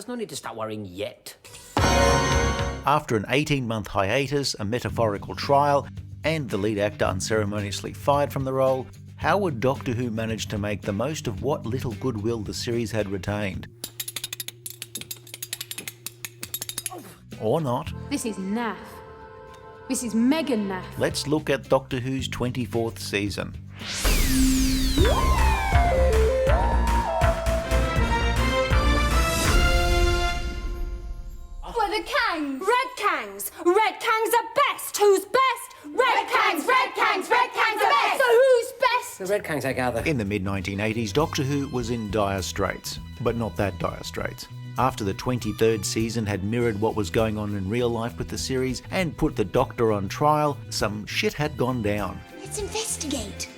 There's no need to start worrying yet. After an 18-month hiatus, a metaphorical trial, and the lead actor unceremoniously fired from the role, how would Doctor Who manage to make the most of what little goodwill the series had retained? Or not? This is naff. This is mega naff. Let's look at Doctor Who's 24th season. The Kangs! Red Kangs! Red Kangs are best! Who's best? Red Kangs! Red Kangs! Red Kangs are best! So who's best? The Red Kangs, I gather. In the mid-1980s, Doctor Who was in dire straits, but not that dire straits. After the 23rd season had mirrored what was going on in real life with the series and put the Doctor on trial, some shit had gone down. Let's investigate.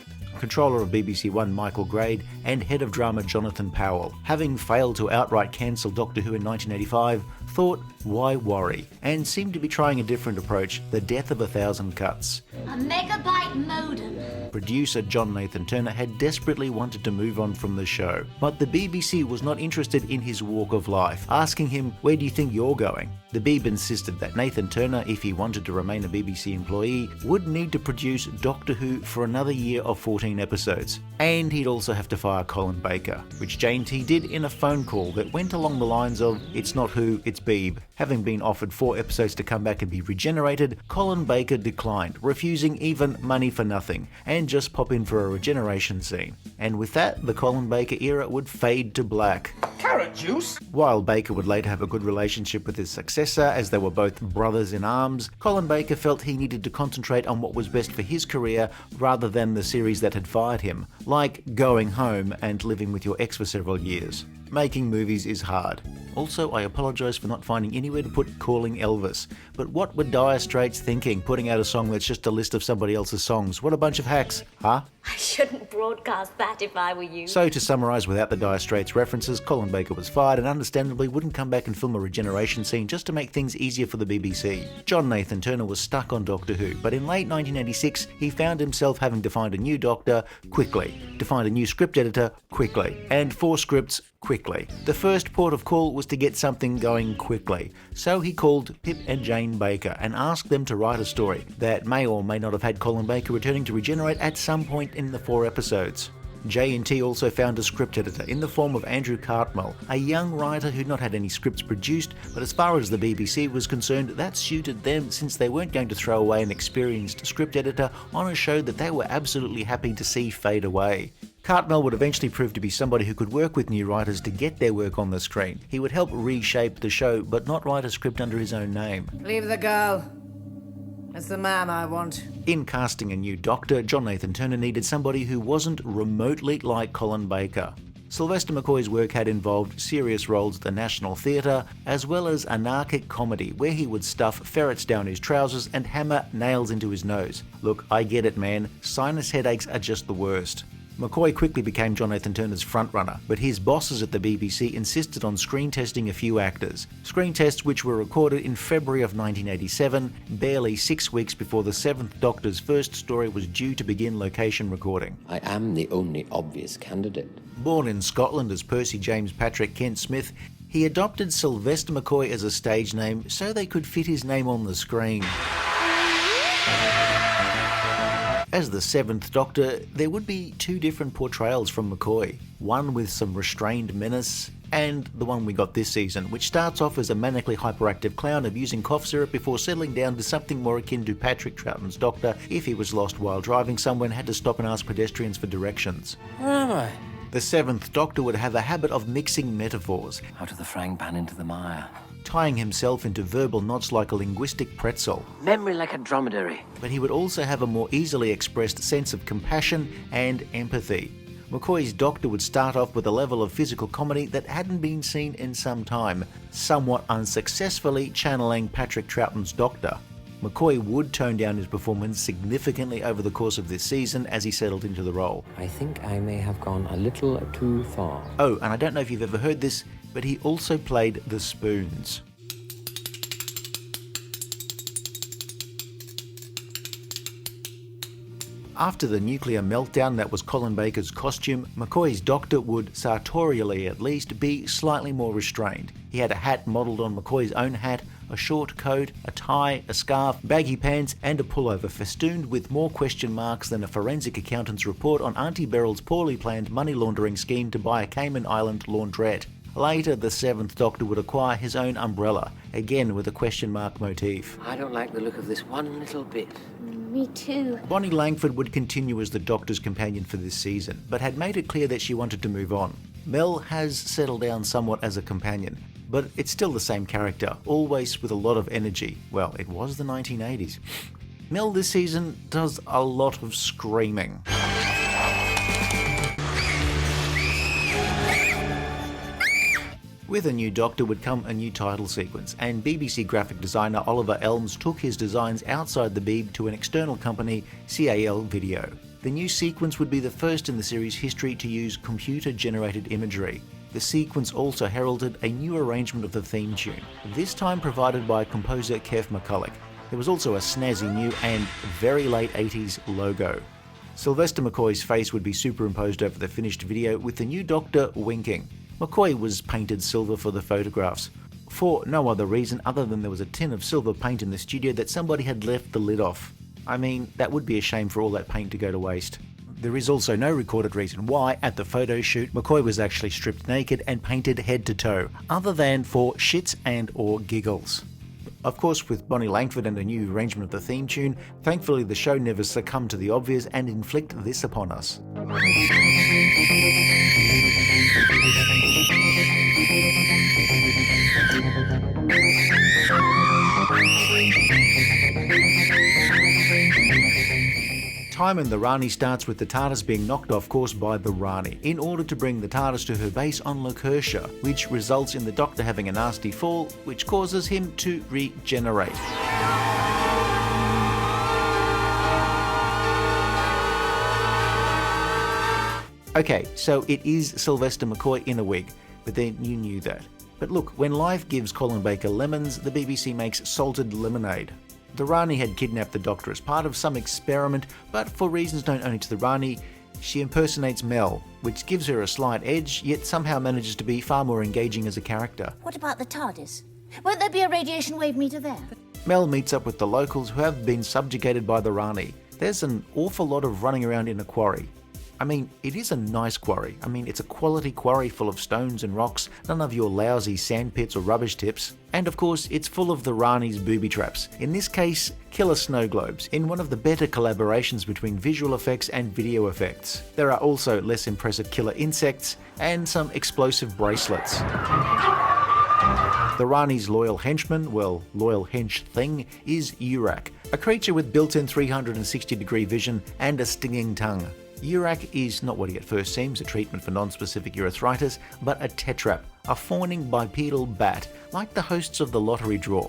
Controller of BBC One Michael Grade and head of drama Jonathan Powell, having failed to outright cancel Doctor Who in 1985, thought, why worry? And seemed to be trying a different approach, the death of 1,000 cuts. A megabyte modem. Producer John Nathan Turner had desperately wanted to move on from the show, but the BBC was not interested in his walk of life, asking him, where do you think you're going? The Beeb insisted that Nathan Turner, if he wanted to remain a BBC employee, would need to produce Doctor Who for another year of 14 episodes. And he'd also have to fire Colin Baker, which JT did in a phone call that went along the lines of, it's not Who, it's Beeb. Having been offered 4 episodes to come back and be regenerated, Colin Baker declined, refusing even money for nothing, and just pop in for a regeneration scene. And with that, the Colin Baker era would fade to black. Carrot juice? While Baker would later have a good relationship with his successor, as they were both brothers in arms, Colin Baker felt he needed to concentrate on what was best for his career rather than the series that had fired him, like going home and living with your ex for several years. Making movies is hard. Also, I apologise for not finding anywhere to put Calling Elvis. But what were Dire Straits thinking, putting out a song that's just a list of somebody else's songs? What a bunch of hacks, huh? I shouldn't broadcast that if I were you. So to summarise, without the Dire Straits references, Colin Baker was fired and understandably wouldn't come back and film a regeneration scene just to make things easier for the BBC. John Nathan Turner was stuck on Doctor Who, but in late 1986 he found himself having to find a new doctor quickly, to find a new script editor quickly, and 4 scripts quickly. The first port of call was to get something going quickly, so he called Pip and Jane Baker and asked them to write a story that may or may not have had Colin Baker returning to regenerate at some point in the 4 episodes. J&T also found a script editor in the form of Andrew Cartmel, a young writer who'd not had any scripts produced, but as far as the BBC was concerned, that suited them since they weren't going to throw away an experienced script editor on a show that they were absolutely happy to see fade away. Cartmel would eventually prove to be somebody who could work with new writers to get their work on the screen. He would help reshape the show, but not write a script under his own name. Leave the girl. It's the man I want. In casting a new Doctor, John Nathan Turner needed somebody who wasn't remotely like Colin Baker. Sylvester McCoy's work had involved serious roles at the National Theatre, as well as anarchic comedy, where he would stuff ferrets down his trousers and hammer nails into his nose. Look, I get it, man. Sinus headaches are just the worst. McCoy quickly became John Nathan Turner's frontrunner, but his bosses at the BBC insisted on screen testing a few actors. Screen tests which were recorded in February of 1987, barely 6 weeks before the 7th Doctor's first story was due to begin location recording. I am the only obvious candidate. Born in Scotland as Percy James Patrick Kent Smith, he adopted Sylvester McCoy as a stage name so they could fit his name on the screen. As the 7th Doctor, there would be 2 different portrayals from McCoy, one with some restrained menace, and the one we got this season, which starts off as a manically hyperactive clown abusing cough syrup before settling down to something more akin to Patrick Troughton's Doctor if he was lost while driving somewhere and had to stop and ask pedestrians for directions. Where am I? The 7th Doctor would have a habit of mixing metaphors, Out of the frying pan into the mire. tying himself into verbal knots like a linguistic pretzel. Memory like a dromedary. But he would also have a more easily expressed sense of compassion and empathy. McCoy's Doctor would start off with a level of physical comedy that hadn't been seen in some time, somewhat unsuccessfully channeling Patrick Troughton's Doctor. McCoy would tone down his performance significantly over the course of this season as he settled into the role. I think I may have gone a little too far. Oh, and I don't know if you've ever heard this, but he also played the spoons. After the nuclear meltdown that was Colin Baker's costume, McCoy's doctor would, sartorially at least, be slightly more restrained. He had a hat modelled on McCoy's own hat, a short coat, a tie, a scarf, baggy pants and a pullover festooned with more question marks than a forensic accountant's report on Auntie Beryl's poorly planned money laundering scheme to buy a Cayman Island laundrette. Later, the Seventh Doctor would acquire his own umbrella, again with a question mark motif. I don't like the look of this one little bit. Me too. Bonnie Langford would continue as the Doctor's companion for this season, but had made it clear that she wanted to move on. Mel has settled down somewhat as a companion, but it's still the same character, always with a lot of energy. Well, it was the 1980s. Mel this season does a lot of screaming. With a new Doctor would come a new title sequence, and BBC graphic designer Oliver Elms took his designs outside the Beeb to an external company, CAL Video. The new sequence would be the first in the series' history to use computer-generated imagery. The sequence also heralded a new arrangement of the theme tune, this time provided by composer Kev McCulloch. There was also a snazzy new and very late 80s logo. Sylvester McCoy's face would be superimposed over the finished video with the new Doctor winking. McCoy was painted silver for the photographs, for no other reason other than there was a tin of silver paint in the studio that somebody had left the lid off. I mean, that would be a shame for all that paint to go to waste. There is also no recorded reason why, at the photo shoot, McCoy was actually stripped naked and painted head to toe, other than for shits and or giggles. Of course, with Bonnie Langford and a new arrangement of the theme tune, thankfully the show never succumbed to the obvious and inflict this upon us. Time in the Rani starts with the TARDIS being knocked off course by the Rani in order to bring the TARDIS to her base on Lancashire, which results in the Doctor having a nasty fall, which causes him to regenerate. Okay, so it is Sylvester McCoy in a wig, but then you knew that. But look, when life gives Colin Baker lemons, the BBC makes salted lemonade. The Rani had kidnapped the Doctor as part of some experiment, but for reasons known only to the Rani, she impersonates Mel, which gives her a slight edge, yet somehow manages to be far more engaging as a character. What about the TARDIS? Won't there be a radiation wave meter there? Mel meets up with the locals who have been subjugated by the Rani. There's an awful lot of running around in a quarry. I mean, it is a nice quarry. I mean, it's a quality quarry full of stones and rocks, none of your lousy sand pits or rubbish tips. And of course, it's full of the Rani's booby traps. In this case, killer snow globes, in one of the better collaborations between visual effects and video effects. There are also less impressive killer insects and some explosive bracelets. The Rani's loyal henchman, well, loyal hench thing, is Urak, a creature with built-in 360-degree vision and a stinging tongue. Urak is not what he at first seems, a treatment for non-specific urethritis, but a tetrap, a fawning bipedal bat, like the hosts of the lottery draw.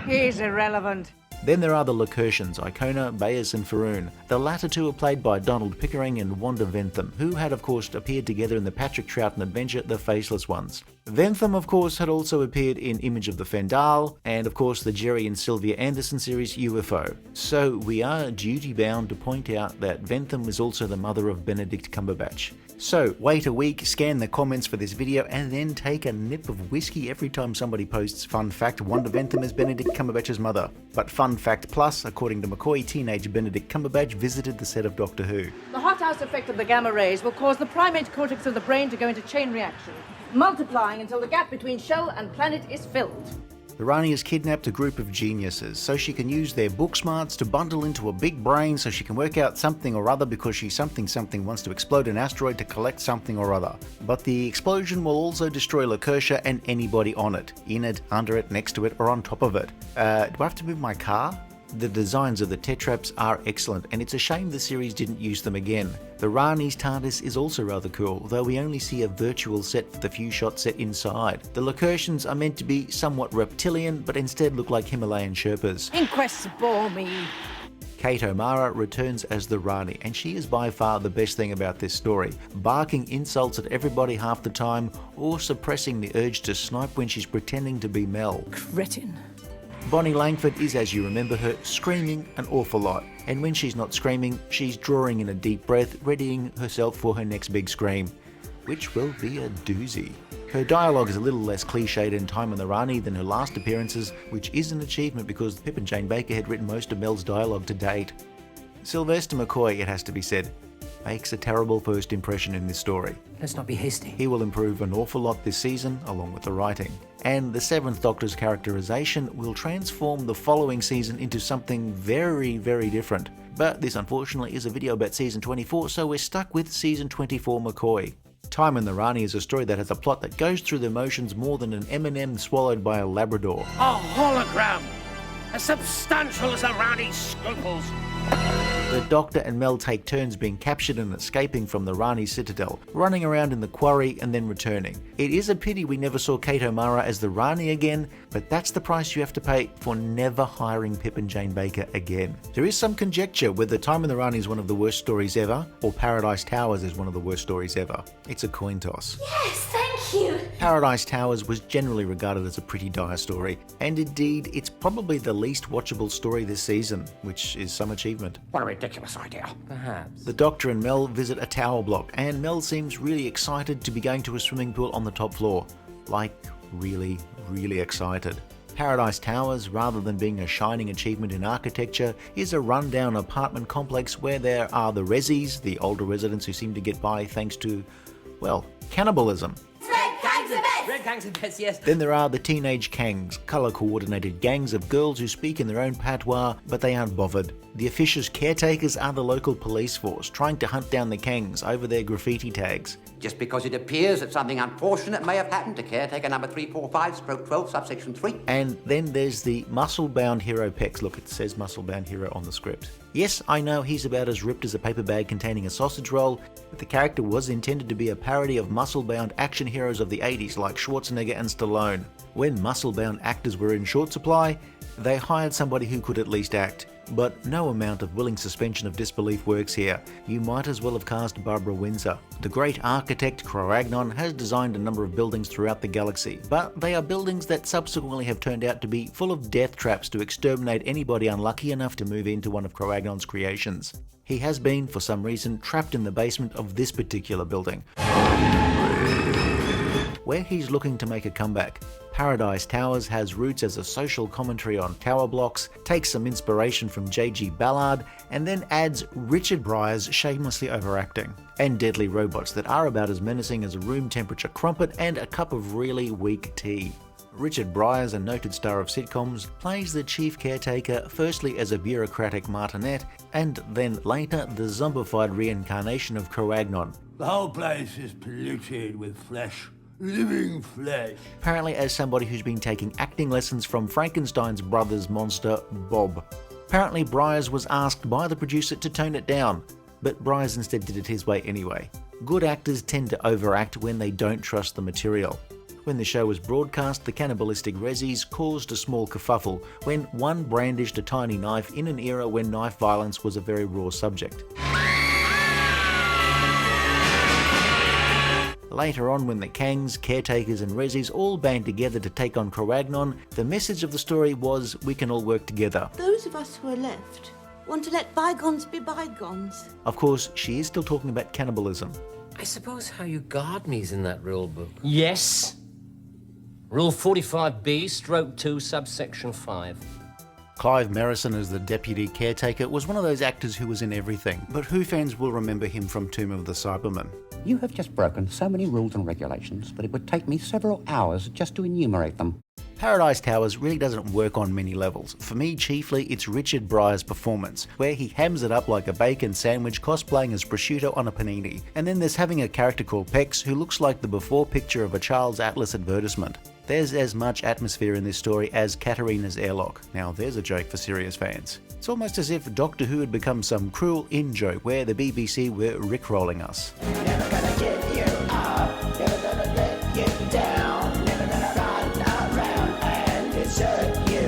He's irrelevant. Then there are the Lacurtians, Icona, Bayes and Faroon. The latter two are played by Donald Pickering and Wanda Ventham, who had of course appeared together in the Patrick Troughton adventure The Faceless Ones. Ventham of course had also appeared in Image of the Fendal, and of course the Jerry and Sylvia Anderson series UFO. So we are duty bound to point out that Ventham is also the mother of Benedict Cumberbatch. So wait a week, scan the comments for this video, and then take a nip of whiskey every time somebody posts fun fact Wanda Ventham is Benedict Cumberbatch's mother. But fun fact plus, according to McCoy, teenage Benedict Cumberbatch visited the set of Doctor Who. The hothouse effect of the gamma rays will cause the primate cortex of the brain to go into chain reaction, multiplying until the gap between shell and planet is filled. The Rani has kidnapped a group of geniuses so she can use their book smarts to bundle into a big brain so she can work out something or other because she something wants to explode an asteroid to collect something or other. But the explosion will also destroy Lancashire and anybody on it, in it, under it, next to it, or on top of it. Do I have to move my car? The designs of the tetraps are excellent, and it's a shame the series didn't use them again. The Rani's TARDIS is also rather cool, though we only see a virtual set for the few shots set inside. The Lacurtians are meant to be somewhat reptilian, but instead look like Himalayan Sherpas. Inquests bore me. Kate O'Mara returns as the Rani, and she is by far the best thing about this story, barking insults at everybody half the time, or suppressing the urge to snipe when she's pretending to be Mel. Cretin. Bonnie Langford is, as you remember her, screaming an awful lot. And when she's not screaming, she's drawing in a deep breath, readying herself for her next big scream, which will be a doozy. Her dialogue is a little less cliched in Time on the Rani than her last appearances, which is an achievement because Pip and Jane Baker had written most of Mel's dialogue to date. Sylvester McCoy, it has to be said, makes a terrible first impression in this story. Let's not be hasty. He will improve an awful lot this season, along with the writing. And the Seventh Doctor's characterization will transform the following season into something very, very different. But this unfortunately is a video about season 24, so we're stuck with season 24 McCoy. Time in the Rani is a story that has a plot that goes through the motions more than an M&M swallowed by a Labrador. A hologram! As substantial as the Rani's scruples! The Doctor and Mel take turns being captured and escaping from the Rani citadel, running around in the quarry and then returning. It is a pity we never saw Kate O'Mara as the Rani again, but that's the price you have to pay for never hiring Pip and Jane Baker again. There is some conjecture whether Time in the Rani is one of the worst stories ever, or Paradise Towers is one of the worst stories ever. It's a coin toss. Yes, thank you. Paradise Towers was generally regarded as a pretty dire story, and indeed, it's probably the least watchable story this season, which is some achievement. What a ridiculous idea. Perhaps. The Doctor and Mel visit a tower block, and Mel seems really excited to be going to a swimming pool on the top floor. Like, really, really excited. Paradise Towers, rather than being a shining achievement in architecture, is a rundown apartment complex where there are the resis, the older residents who seem to get by thanks to, well, cannibalism. Red Kang's the best, yes. Then there are the teenage Kangs, colour-coordinated gangs of girls who speak in their own patois, but they aren't bothered. The officious caretakers are the local police force, trying to hunt down the Kangs over their graffiti tags. Just because it appears that something unfortunate may have happened to caretaker number 345/12 subsection 3. And then there's the muscle-bound hero Pex. Look, it says muscle-bound hero on the script. Yes, I know he's about as ripped as a paper bag containing a sausage roll, but the character was intended to be a parody of muscle-bound action heroes of the 80s like Schwarzenegger and Stallone. When muscle-bound actors were in short supply, they hired somebody who could at least act. But no amount of willing suspension of disbelief works here. You might as well have cast Barbara Windsor. The great architect Croagnon has designed a number of buildings throughout the galaxy, but they are buildings that subsequently have turned out to be full of death traps to exterminate anybody unlucky enough to move into one of Croagnon's creations. He has been, for some reason, trapped in the basement of this particular building, where he's looking to make a comeback. Paradise Towers has roots as a social commentary on tower blocks, takes some inspiration from J.G. Ballard, and then adds Richard Breyer's shamelessly overacting, and deadly robots that are about as menacing as a room temperature crumpet and a cup of really weak tea. Richard Breyers, a noted star of sitcoms, plays the chief caretaker firstly as a bureaucratic martinet, and then later the zombified reincarnation of Croagnon. The whole place is polluted with flesh. Living flesh. Apparently as somebody who's been taking acting lessons from Frankenstein's brother's monster, Bob. Apparently Breyers was asked by the producer to tone it down, but Breyers instead did it his way anyway. Good actors tend to overact when they don't trust the material. When the show was broadcast, the cannibalistic resis caused a small kerfuffle when one brandished a tiny knife in an era when knife violence was a very raw subject. Later on, when the Kangs, caretakers and resis all band together to take on Croagnon, the message of the story was we can all work together. Those of us who are left want to let bygones be bygones. Of course, she is still talking about cannibalism. I suppose how you guard me's in that rule book. Yes. Rule 45B/2 subsection 5. Clive Merrison as the deputy caretaker was one of those actors who was in everything, but Who fans will remember him from Tomb of the Cybermen. You have just broken so many rules and regulations that it would take me several hours just to enumerate them. Paradise Towers really doesn't work on many levels. For me, chiefly, it's Richard Breyer's performance, where he hams it up like a bacon sandwich cosplaying as prosciutto on a panini. And then there's having a character called Pex who looks like the before picture of a Charles Atlas advertisement. There's as much atmosphere in this story as Katarina's airlock. Now there's a joke for serious fans. It's almost as if Doctor Who had become some cruel in-joke where the BBC were rickrolling us. Never gonna give you up, never gonna let you down, never gonna run around and desert you,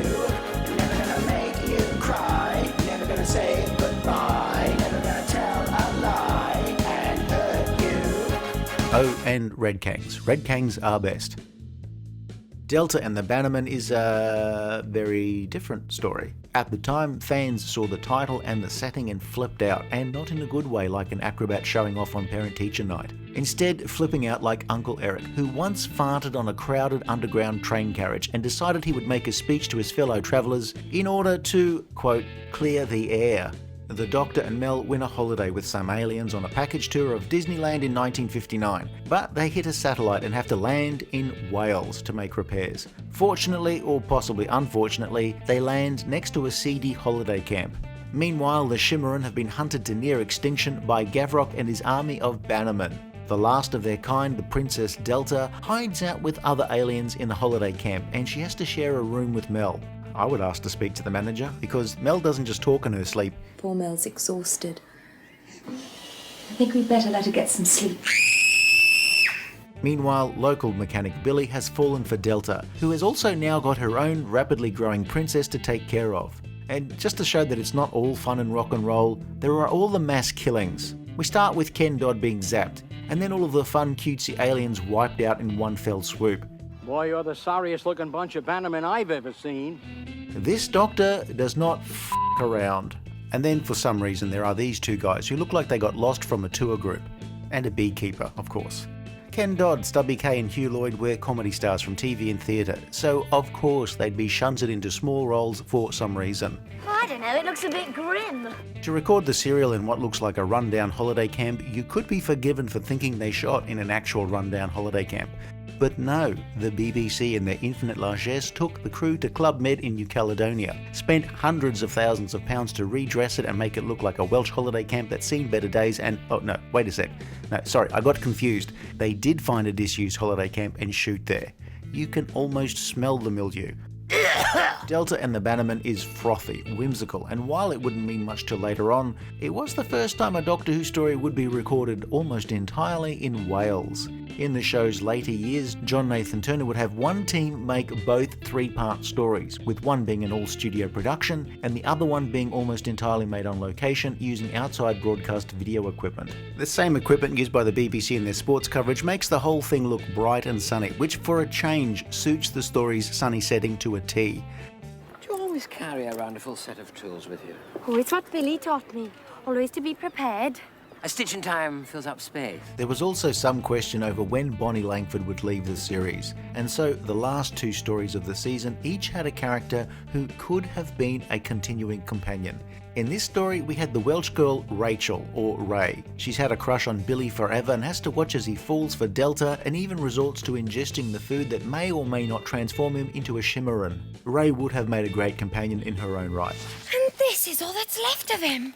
never gonna make you cry, never gonna say goodbye, never gonna tell a lie and hurt you. Oh, and Red Kangs. Red Kangs are best. Delta and the Bannermen is a very different story. At the time, fans saw the title and the setting and flipped out, and not in a good way like an acrobat showing off on parent-teacher night. Instead, flipping out like Uncle Eric, who once farted on a crowded underground train carriage and decided he would make a speech to his fellow travellers in order to, quote, clear the air. The Doctor and Mel win a holiday with some aliens on a package tour of Disneyland in 1959, but they hit a satellite and have to land in Wales to make repairs. Fortunately, or possibly unfortunately, they land next to a seedy holiday camp. Meanwhile, the Shimmerin have been hunted to near extinction by Gavrock and his army of Bannermen. The last of their kind, the Princess Delta, hides out with other aliens in the holiday camp, and she has to share a room with Mel. I would ask to speak to the manager, because Mel doesn't just talk in her sleep. Poor Mel's exhausted. I think we'd better let her get some sleep. Meanwhile, local mechanic Billy has fallen for Delta, who has also now got her own rapidly growing princess to take care of. And just to show that it's not all fun and rock and roll, there are all the mass killings. We start with Ken Dodd being zapped, and then all of the fun cutesy aliens wiped out in one fell swoop. Boy, you're the sorriest looking bunch of Bannermen I've ever seen. This Doctor does not f*** around. And then for some reason there are these two guys who look like they got lost from a tour group. And a beekeeper, of course. Ken Dodd, Stubby Kaye and Hugh Lloyd were comedy stars from TV and theatre, so of course they'd be shunted into small roles for some reason. I don't know, it looks a bit grim. To record the serial in what looks like a rundown holiday camp, you could be forgiven for thinking they shot in an actual rundown holiday camp. But no, the BBC in their infinite largesse took the crew to Club Med in New Caledonia, spent hundreds of thousands of pounds to redress it and make it look like a Welsh holiday camp that's seen better days and... oh no, wait a sec. No, sorry, I got confused. They did find a disused holiday camp and shoot there. You can almost smell the mildew. Delta and the Bannermen is frothy, whimsical, and while it wouldn't mean much till later on, it was the first time a Doctor Who story would be recorded almost entirely in Wales. In the show's later years, John Nathan Turner would have one team make both three-part stories, with one being an all-studio production and the other one being almost entirely made on location using outside broadcast video equipment. The same equipment used by the BBC in their sports coverage makes the whole thing look bright and sunny, which for a change suits the story's sunny setting to a T. Do you always carry around a full set of tools with you? Oh, it's what Billy taught me. Always to be prepared. A stitch in time fills up space. There was also some question over when Bonnie Langford would leave the series, and so the last two stories of the season each had a character who could have been a continuing companion. In this story, we had the Welsh girl Rachel, or Ray. She's had a crush on Billy forever and has to watch as he falls for Delta and even resorts to ingesting the food that may or may not transform him into a Shimmerin. Ray would have made a great companion in her own right. And this is all that's left of him.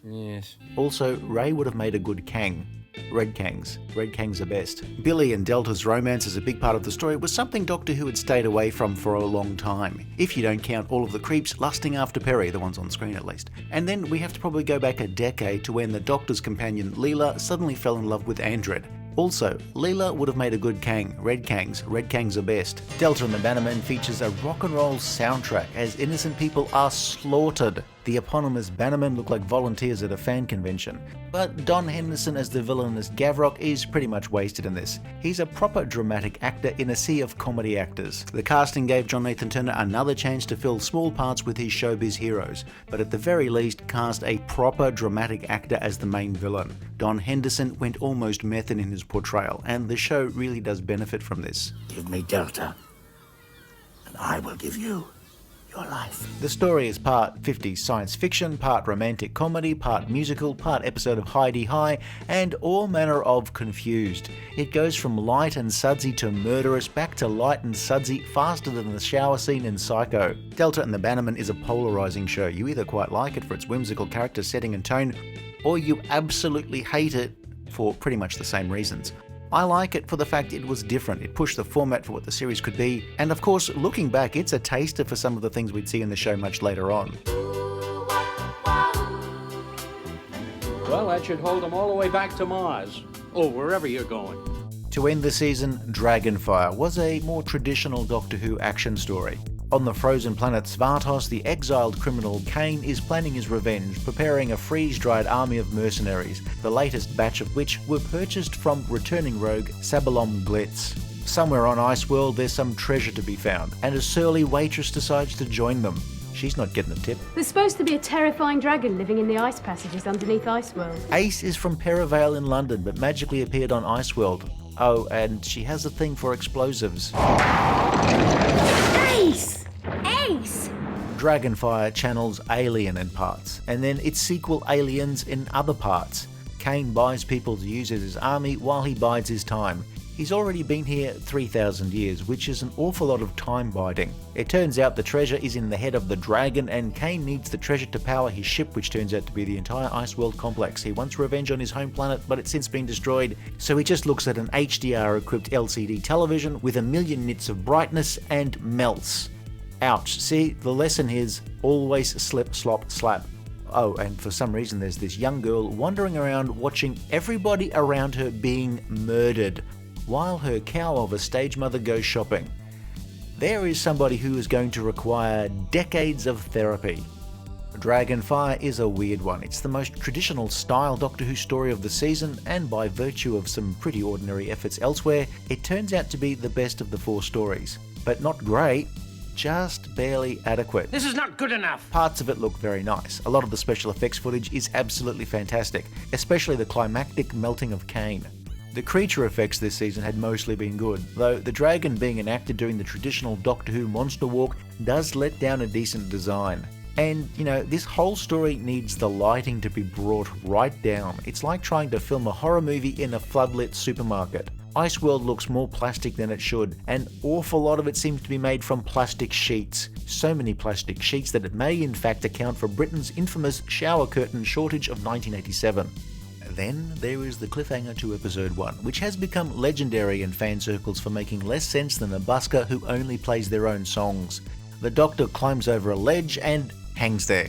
Yes. Also, Ray would have made a good Kang. Red Kangs. Red Kangs are best. Billy and Delta's romance as a big part of the story was something Doctor Who had stayed away from for a long time, if you don't count all of the creeps lusting after Perry, the ones on screen at least. And then we have to probably go back a decade to when the Doctor's companion Leela suddenly fell in love with Aldred. Also, Leela would have made a good Kang. Red Kangs are best. Delta and the Bannermen features a rock and roll soundtrack as innocent people are slaughtered. The eponymous Bannermen look like volunteers at a fan convention. But Don Henderson as the villainous Gavrock is pretty much wasted in this. He's a proper dramatic actor in a sea of comedy actors. The casting gave John Nathan Turner another chance to fill small parts with his showbiz heroes, but at the very least cast a proper dramatic actor as the main villain. Don Henderson went almost method in his portrayal, and the show really does benefit from this. Give me Delta, and I will give you your life. The story is part 50s science fiction, part romantic comedy, part musical, part episode of Hi-de-Hi, and all manner of confused. It goes from light and sudsy to murderous, back to light and sudsy faster than the shower scene in Psycho. Delta and the Bannermen is a polarising show. You either quite like it for its whimsical character setting and tone, or you absolutely hate it for pretty much the same reasons. I like it for the fact it was different. It pushed the format for what the series could be, and of course, looking back, it's a taster for some of the things we'd see in the show much later on. Well, that should hold them all the way back to Mars, or wherever you're going. To end the season, Dragonfire was a more traditional Doctor Who action story. On the frozen planet Svartos, the exiled criminal Kane is planning his revenge, preparing a freeze-dried army of mercenaries, the latest batch of which were purchased from returning rogue Sabalom Glitz. Somewhere on Iceworld, there's some treasure to be found, and a surly waitress decides to join them. She's not getting a tip. There's supposed to be a terrifying dragon living in the ice passages underneath Iceworld. Ace is from Perivale in London, but magically appeared on Iceworld. Oh, and she has a thing for explosives. Ace! Ace! Dragonfire channels Alien in parts, and then its sequel Aliens in other parts. Kane buys people to use as his army while he bides his time. He's already been here 3,000 years, which is an awful lot of time biding. It turns out the treasure is in the head of the dragon, and Kane needs the treasure to power his ship, which turns out to be the entire Iceworld complex. He wants revenge on his home planet, but it's since been destroyed, so he just looks at an HDR-equipped LCD television with a million nits of brightness and melts. Ouch. See, the lesson is always slip, slop, slap. Oh, and for some reason there's this young girl wandering around watching everybody around her being murdered, while her cow of a stage mother goes shopping. There is somebody who is going to require decades of therapy. Dragonfire is a weird one. It's the most traditional style Doctor Who story of the season, and by virtue of some pretty ordinary efforts elsewhere, it turns out to be the best of the 4 stories. But not great, just barely adequate. This is not good enough. Parts of it look very nice. A lot of the special effects footage is absolutely fantastic, especially the climactic melting of Kane. The creature effects this season had mostly been good, though the dragon being enacted during the traditional Doctor Who monster walk does let down a decent design. And, this whole story needs the lighting to be brought right down. It's like trying to film a horror movie in a floodlit supermarket. Iceworld looks more plastic than it should. An awful lot of it seems to be made from plastic sheets. So many plastic sheets that it may in fact account for Britain's infamous shower curtain shortage of 1987. Then there is the cliffhanger to episode 1, which has become legendary in fan circles for making less sense than a busker who only plays their own songs. The Doctor climbs over a ledge and hangs there.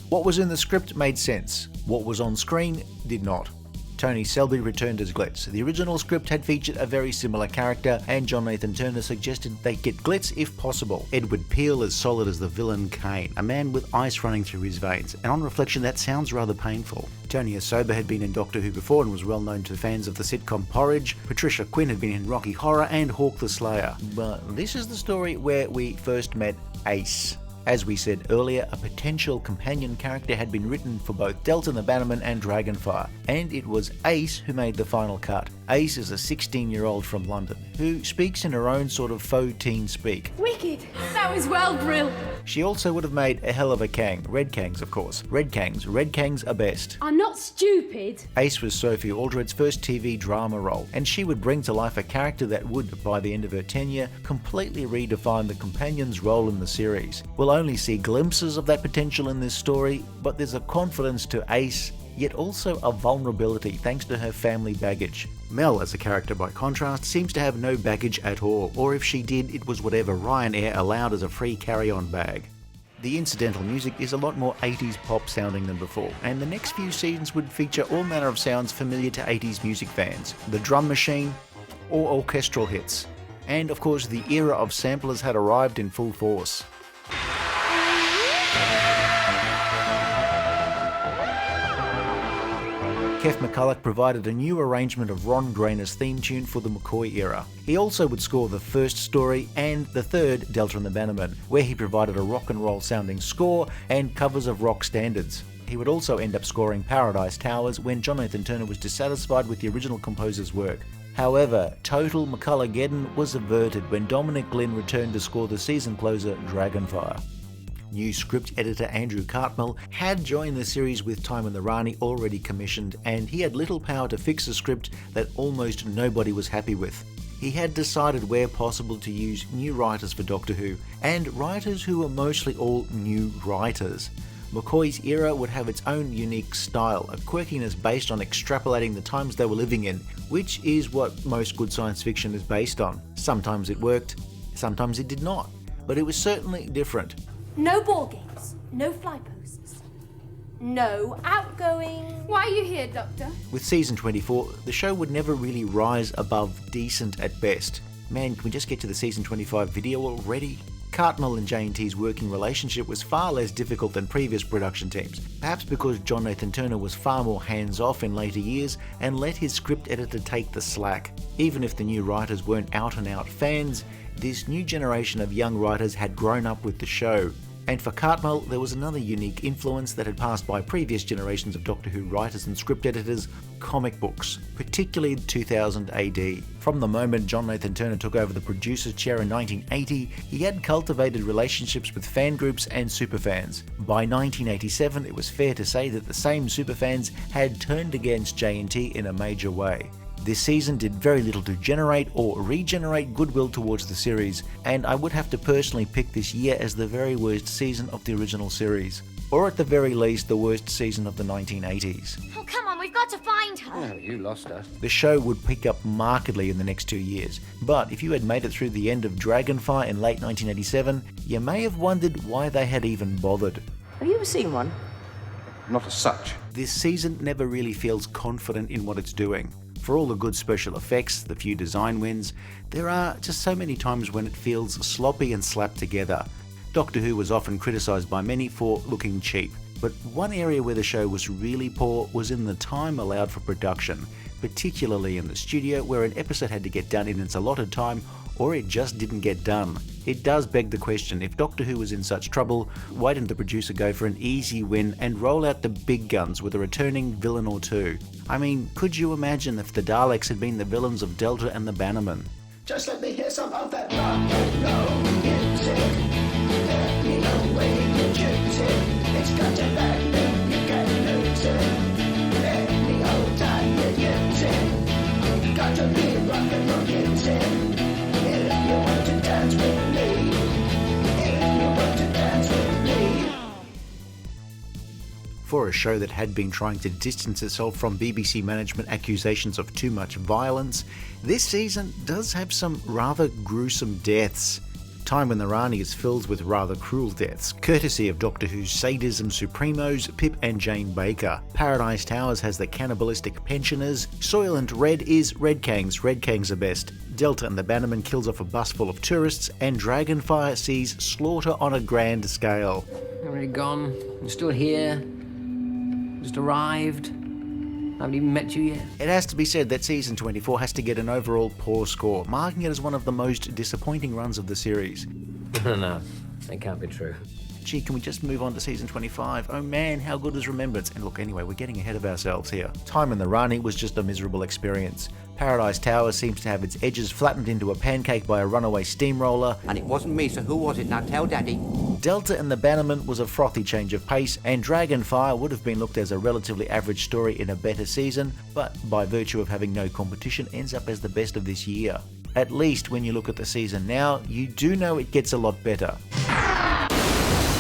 What was in the script made sense. What was on screen did not. Tony Selby returned as Glitz. The original script had featured a very similar character, and John Nathan Turner suggested they get Glitz if possible. Edward Peel as solid as the villain Kane, a man with ice running through his veins, and on reflection that sounds rather painful. Tony Asoba had been in Doctor Who before and was well known to fans of the sitcom Porridge. Patricia Quinn had been in Rocky Horror and Hawk the Slayer. But this is the story where we first met Ace. As we said earlier, a potential companion character had been written for both Delta the Bannermen and Dragonfire, and it was Ace who made the final cut. Ace is a 16-year-old from London, who speaks in her own sort of faux teen speak. Wicked! That was well, Brill. She also would have made a hell of a Kang. Red Kangs, of course. Red Kangs are best. I'm not stupid. Ace was Sophie Aldred's first TV drama role, and she would bring to life a character that would, by the end of her tenure, completely redefine the companion's role in the series. We'll only see glimpses of that potential in this story, but there's a confidence to Ace, yet also a vulnerability thanks to her family baggage. Mel, as a character by contrast, seems to have no baggage at all, or if she did, it was whatever Ryanair allowed as a free carry-on bag. The incidental music is a lot more 80s pop sounding than before, and the next few seasons would feature all manner of sounds familiar to 80s music fans, the drum machine, or orchestral hits. And of course, the era of samplers had arrived in full force. Kev McCulloch provided a new arrangement of Ron Grainer's theme tune for the McCoy era. He also would score the first story and the third, Delta and the Bannermen, where he provided a rock and roll sounding score and covers of rock standards. He would also end up scoring Paradise Towers when John Nathan Turner was dissatisfied with the original composer's work. However, total McCullocheddon was averted when Dominic Glynn returned to score the season closer Dragonfire. New script editor Andrew Cartmel had joined the series with Time in the Rani already commissioned, and he had little power to fix a script that almost nobody was happy with. He had decided where possible to use new writers for Doctor Who, and writers who were mostly all new writers. McCoy's era would have its own unique style, a quirkiness based on extrapolating the times they were living in, which is what most good science fiction is based on. Sometimes it worked, sometimes it did not, but it was certainly different. No ball games, no fly posts, no outgoing. Why are you here, Doctor? With season 24, the show would never really rise above decent at best. Man, can we just get to the season 25 video already? Cartmel and J&T's working relationship was far less difficult than previous production teams, perhaps because John Nathan Turner was far more hands-off in later years and let his script editor take the slack. Even if the new writers weren't out-and-out fans, this new generation of young writers had grown up with the show. And for Cartmel, there was another unique influence that had passed by previous generations of Doctor Who writers and script editors: comic books, particularly 2000 AD. From the moment John Nathan Turner took over the producer's chair in 1980, he had cultivated relationships with fan groups and superfans. By 1987, it was fair to say that the same superfans had turned against J&T in a major way. This season did very little to generate or regenerate goodwill towards the series, and I would have to personally pick this year as the very worst season of the original series, or at the very least the worst season of the 1980s. Oh, come on, we've got to find her. Oh, you lost her. The show would pick up markedly in the next 2 years, but if you had made it through the end of Dragonfire in late 1987, you may have wondered why they had even bothered. Have you ever seen one? Not as such. This season never really feels confident in what it's doing. For all the good special effects, the few design wins, there are just so many times when it feels sloppy and slapped together. Doctor Who was often criticised by many for looking cheap, but one area where the show was really poor was in the time allowed for production, particularly in the studio, where an episode had to get done in its allotted time or it just didn't get done. It does beg the question, if Doctor Who was in such trouble, why didn't the producer go for an easy win and roll out the big guns with a returning villain or two? I mean, could you imagine if the Daleks had been the villains of Delta and the Bannermen? Just let me hear some of that rock and roll music. Let me know when you choose it. It's got your back, then you can lose it. Let me hold tight with music. Got to be rock and roll music. If you want to dance with me, if you want to dance with me. For a show that had been trying to distance itself from BBC management accusations of too much violence, this season does have some rather gruesome deaths. Time in the Rani is filled with rather cruel deaths, courtesy of Doctor Who's sadism supremos Pip and Jane Baker. Paradise Towers has the cannibalistic pensioners, Soylent Red is Red Kangs are best. Delta and the Bannermen kills off a bus full of tourists, and Dragonfire sees slaughter on a grand scale. You're already gone. You're still here. Just arrived. I haven't even met you yet. It has to be said that season 24 has to get an overall poor score, marking it as one of the most disappointing runs of the series. No, that can't be true. Gee, can we just move on to season 25? Oh man, how good is Remembrance? And look, anyway, we're getting ahead of ourselves here. Time in the Rani was just a miserable experience. Paradise Tower seems to have its edges flattened into a pancake by a runaway steamroller. And it wasn't me, so who was it? Now tell Daddy. Delta and the Bannermen was a frothy change of pace, and Dragonfire would have been looked as a relatively average story in a better season, but by virtue of having no competition ends up as the best of this year. At least when you look at the season now, you do know it gets a lot better.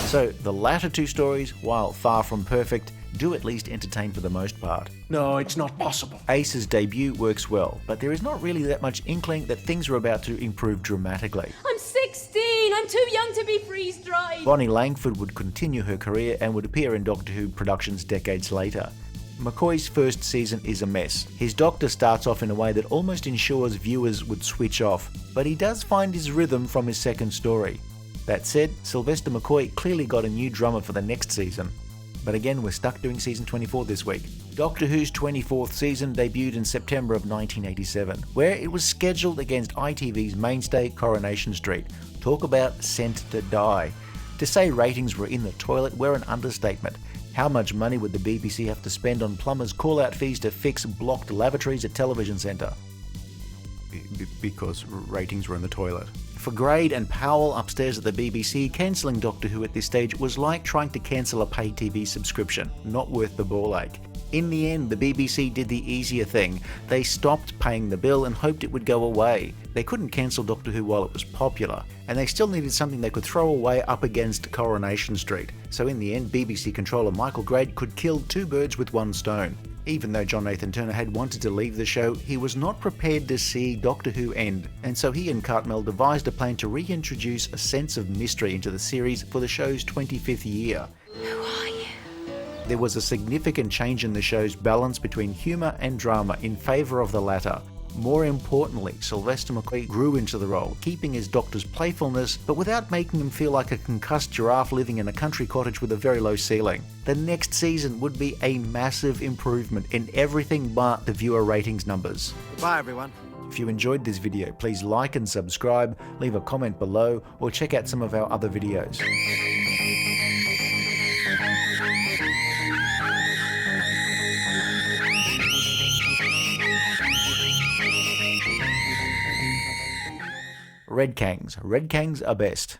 So the latter two stories, while far from perfect, do at least entertain for the most part. No, it's not possible. Ace's debut works well, but there is not really that much inkling that things are about to improve dramatically. I'm 16. I'm too young to be freeze-dried. Bonnie Langford would continue her career and would appear in Doctor Who productions decades later. McCoy's first season is a mess. His Doctor starts off in a way that almost ensures viewers would switch off, but he does find his rhythm from his second story. That said, Sylvester McCoy clearly got a new drummer for the next season. But again, we're stuck doing season 24 this week. Doctor Who's 24th season debuted in September of 1987, where it was scheduled against ITV's mainstay Coronation Street. Talk about sent to die. To say ratings were in the toilet were an understatement. How much money would the BBC have to spend on plumbers' call-out fees to fix blocked lavatories at Television Centre? Because ratings were in the toilet. For Grade and Powell upstairs at the BBC, cancelling Doctor Who at this stage was like trying to cancel a pay TV subscription. Not worth the ball ache. In the end, the BBC did the easier thing. They stopped paying the bill and hoped it would go away. They couldn't cancel Doctor Who while it was popular, and they still needed something they could throw away up against Coronation Street. So in the end, BBC controller Michael Grade could kill two birds with one stone. Even though John Nathan Turner had wanted to leave the show, he was not prepared to see Doctor Who end, and so he and Cartmel devised a plan to reintroduce a sense of mystery into the series for the show's 25th year. Who are you? There was a significant change in the show's balance between humour and drama in favour of the latter. More importantly, Sylvester McCoy grew into the role, keeping his Doctor's playfulness, but without making him feel like a concussed giraffe living in a country cottage with a very low ceiling. The next season would be a massive improvement in everything but the viewer ratings numbers. Bye everyone. If you enjoyed this video, please like and subscribe, leave a comment below, or check out some of our other videos. Red Kangs. Red Kangs are best.